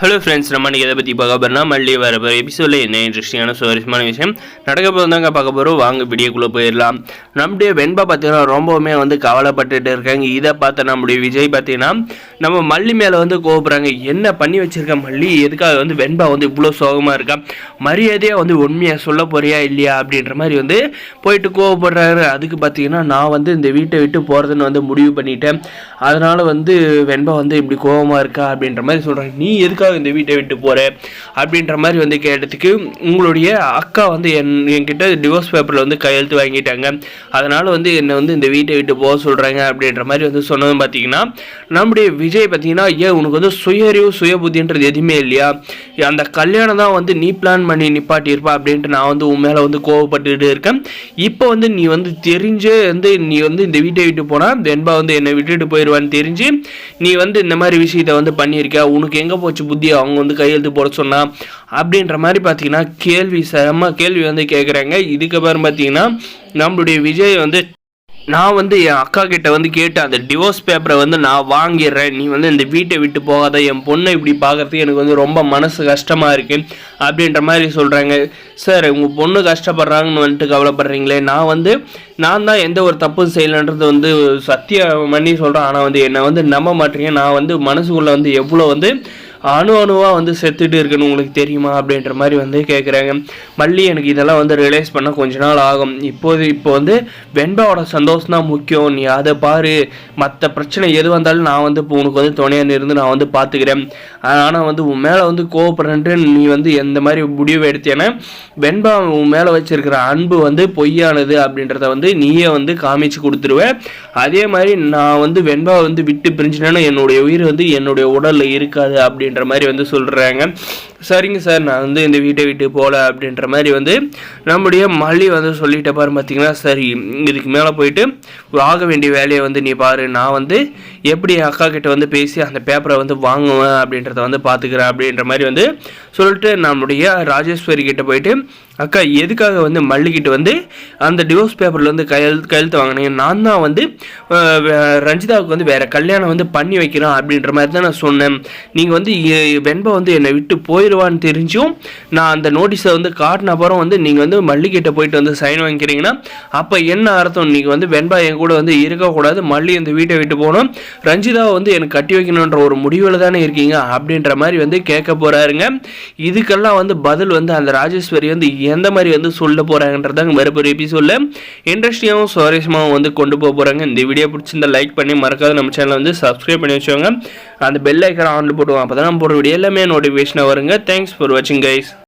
Hello friends, நம்ம இன்றைக்கி எதை பற்றி பார்க்க போகிறோம்னா மல்லி வர எபிசோடில் என்ன இன்ட்ரெஸ்டிங்கான சுவாரஸ்யமான விஷயம் நடக்க போதாங்க பார்க்க போகிறோம். வாங்க வீடியோக்குள்ளே போயிடலாம். நம்முடைய வெண்பா பார்த்தீங்கன்னா ரொம்பவுமே கவலைப்பட்டுட்டு இருக்காங்க. இதை பார்த்து நம்முடைய விஜய் பார்த்தீங்கன்னா நம்ம மல்லி மேலே கோவப்படுறாங்க. என்ன பண்ணி வச்சுருக்க மல்லி, எதுக்காக வெண்பா இவ்வளோ சோகமாக இருக்கா, மரியாதையாக உண்மையாக சொல்ல போறியா இல்லையா அப்படின்ற மாதிரி போயிட்டு கோவப்படுறாரு. அதுக்கு பார்த்தீங்கன்னா நான் இந்த வீட்டை விட்டு போகிறதுன்னு முடிவு பண்ணிட்டேன், அதனால் வெண்பா இப்படி கோவமாக இருக்கா அப்படின்ற மாதிரி சொல்கிறாங்க. நீ எதுக்காக இந்த வீட்டை விட்டு போகிறேன் அப்படின்ற மாதிரி கேட்டதுக்கு, உங்களுடைய அக்கா என்கிட்ட டிவோர்ஸ் பேப்பரில் கையெழுத்து வாங்கிட்டாங்க, அதனால் என்னை இந்த வீட்டை விட்டு போக சொல்கிறாங்க அப்படின்ற மாதிரி சொன்னதும் பார்த்தீங்கன்னா நம்முடைய விஜய் பார்த்தீங்கன்னா, ஏன் உனக்கு சுயறிவு சுய புத்தின்றது எதுவுமே இல்லையா, அந்த கல்யாணம் தான் நீ பிளான் பண்ணி நிப்பாட்டியிருப்பா அப்படின்ட்டு நான் உன் மேலே கோவப்பட்டுக்கிட்டு இருக்கேன். இப்போ நீ தெரிஞ்சு நீ இந்த வீட்டை விட்டு போனால் வெண்பா என்னை விட்டுட்டு போயிடுவான்னு தெரிஞ்சு நீ இந்த மாதிரி விஷயத்தை பண்ணியிருக்க, உனக்கு எங்கே போச்சு புத்தி, அவங்க கையெழுத்து போட சொன்னா அப்படின்ற மாதிரி பார்த்தீங்கன்னா கேள்வி கேட்குறாங்க. இதுக்கப்புறம் பார்த்தீங்கன்னா நம்மளுடைய விஜய் நான் என் அக்கா கிட்ட கேட்டு அந்த டிவோர்ஸ் பேப்பரை நான் வாங்கிடுறேன், நீ இந்த வீட்டை விட்டு போகாத, என் பொண்ணை இப்படி பார்க்கறதுக்கு எனக்கு ரொம்ப மனசு கஷ்டமாக இருக்குது அப்படின்ற மாதிரி சொல்கிறாங்க. சார், உங்கள் பொண்ணு கஷ்டப்படுறாங்கன்னு கவலைப்படுறீங்களே, நான் தான் எந்த ஒரு தப்பும் செய்யலைன்றது சத்தியம் பண்ணி சொல்கிறேன், ஆனால் என்னை நம்ப மாட்டீங்க, நான் மனசுக்குள்ளே எவ்வளோ அணுவாக செத்துட்டு இருக்குன்னு உங்களுக்கு தெரியுமா அப்படின்ற மாதிரி கேட்குறாங்க. மல்லி, எனக்கு இதெல்லாம் ரியலைஸ் பண்ண கொஞ்ச நாள் ஆகும். இப்போ வெண்பாவோட சந்தோஷம் தான் முக்கியம், நீ அதை பாரு, மற்ற பிரச்சனை எது வந்தாலும் நான் இப்போ உனக்கு துணையாக இருந்து நான் பார்த்துக்கிறேன். ஆனால் உன் மேலே கோவப்படுறேன்ட்டு நீ எந்த மாதிரி முடிவு எடுத்தேன்னா வெண்பா உன் மேலே வச்சிருக்கிற அன்பு பொய்யானது அப்படின்றத நீயே காமிச்சு கொடுத்துருவேன். அதே மாதிரி நான் வெண்பா விட்டு பிரிஞ்சினேன்னா என்னுடைய உயிர் என்னுடைய உடலில் இருக்காது அப்படின்ற மாதிரி சொல்கிறாங்க. சரிங்க சார், நான் இந்த வீட்டை விட்டு போகல அப்படின்ற மாதிரி நம்முடைய மல்லி சொல்லிட்ட பாரு பார்த்தீங்கன்னா, சரி இதுக்கு மேலே போயிட்டு ஆக வேண்டிய வேலையை நீ பாரு, நான் எப்படி அக்கா கிட்ட பேசி அந்த பேப்பரை வாங்குவேன் அப்படின்றத பார்த்துக்கிறேன் அப்படின்ற மாதிரி சொல்லிட்டு நம்முடைய ராஜேஸ்வரி கிட்ட போயிட்டு, அக்கா எதுக்காக மல்லிக்கிட்ட அந்த டிவோர்ஸ் பேப்பரில் கையெழுத்து வாங்கினீங்க, நான் தான் ரஞ்சிதாவுக்கு வேறு கல்யாணம் பண்ணி வைக்கிறேன் அப்படின்ற மாதிரி தான் நான் சொன்னேன். நீங்கள் வெண்பா என்னை விட்டு போயிடுவான்னு தெரிஞ்சும் நான் அந்த நோட்டீஸை காட்டின அப்புறம் நீங்கள் மல்லிக்கிட்ட போயிட்டு சைன் வாங்கிக்கிறீங்கன்னா அப்போ என்ன அர்த்தம், நீங்கள் வெண்பா என் கூட இருக்கக்கூடாது, மல்லி இந்த வீட்டை விட்டு போகணும், ரஞ்சிதாவை எனக்கு கட்டி வைக்கணுன்ற ஒரு முடிவில் தானே இருக்கீங்க அப்படின்ற மாதிரி கேட்க போகிறாருங்க. இதுக்கெல்லாம் பதில் அந்த ராஜேஸ்வரி எந்த மாதிரி சொல்ல போகிறாங்கன்றதாங்க மறுபடியும் எபிசோடில் இன்ட்ரெஸ்டிங்காகவும் சுவாரஸ்யமாகவும் கொண்டு போக போகிறாங்க. இந்த வீடியோ பிடிச்சிருந்தா லைக் பண்ணி மறக்காத நம்ம சேனலை சப்ஸ்கிரைப் பண்ணி வச்சுக்கோங்க. அந்த பெல் ஐக்கான ஆன்ல போடுவோம், அப்போ தான் நம்ம போடுற வீடியோ எல்லாமே நோட்டிஃபிகேஷனாக வருங்க. தேங்க்ஸ் ஃபார் வாட்சிங் கைஸ்.